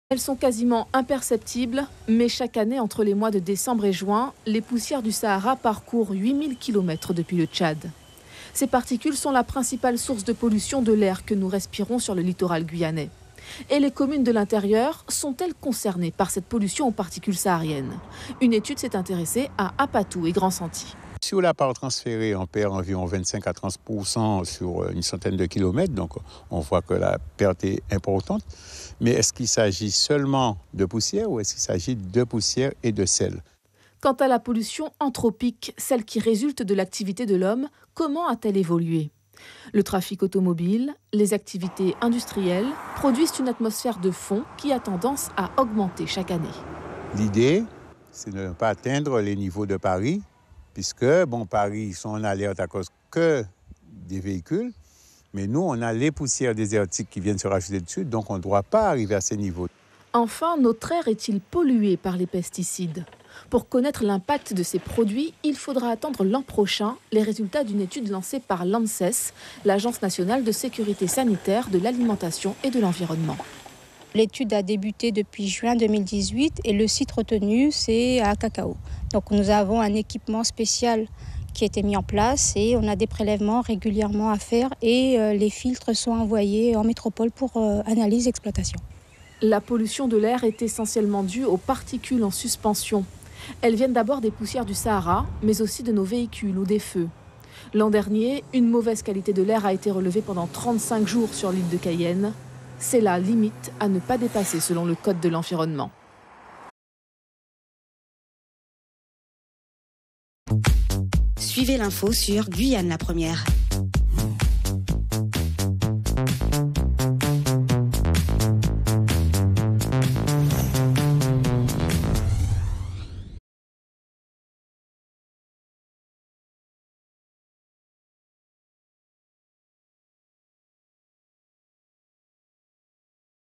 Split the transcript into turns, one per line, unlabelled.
Elles sont quasiment imperceptibles, mais chaque année, entre les mois de décembre et juin, les poussières du Sahara parcourent 8000 km depuis le Tchad. Ces particules sont la principale source de pollution de l'air que nous respirons sur le littoral guyanais. Et les communes de l'intérieur sont-elles concernées par cette pollution aux particules sahariennes? Une étude s'est intéressée à Apatou et Grand-Santi.
Sur la part transférée, on perd environ 25 à 30% sur une centaine de kilomètres, donc on voit que la perte est importante. Mais est-ce qu'il s'agit seulement de poussière ou est-ce qu'il s'agit de poussière et de sel?
Quant à la pollution anthropique, celle qui résulte de l'activité de l'homme, comment a-t-elle évolué? Le trafic automobile, les activités industrielles produisent une atmosphère de fond qui a tendance à augmenter chaque année.
L'idée, c'est de ne pas atteindre les niveaux de Paris, puisque, Paris, ils sont en alerte à cause que des véhicules, mais nous, on a les poussières désertiques qui viennent se rajouter dessus, donc on ne doit pas arriver à ces niveaux.
Enfin, notre air est-il pollué par les pesticides? Pour connaître l'impact de ces produits, il faudra attendre l'an prochain les résultats d'une étude lancée par l'ANSES, l'Agence nationale de sécurité sanitaire de l'alimentation et de l'environnement.
L'étude a débuté depuis juin 2018 et le site retenu, c'est à Cacao. Donc nous avons un équipement spécial qui a été mis en place et on a des prélèvements régulièrement à faire et les filtres sont envoyés en métropole pour analyse et exploitation.
La pollution de l'air est essentiellement due aux particules en suspension. Elles viennent d'abord des poussières du Sahara, mais aussi de nos véhicules ou des feux. L'an dernier, une mauvaise qualité de l'air a été relevée pendant 35 jours sur l'île de Cayenne. C'est la limite à ne pas dépasser selon le Code de l'environnement.
Suivez l'info sur Guyane la Première.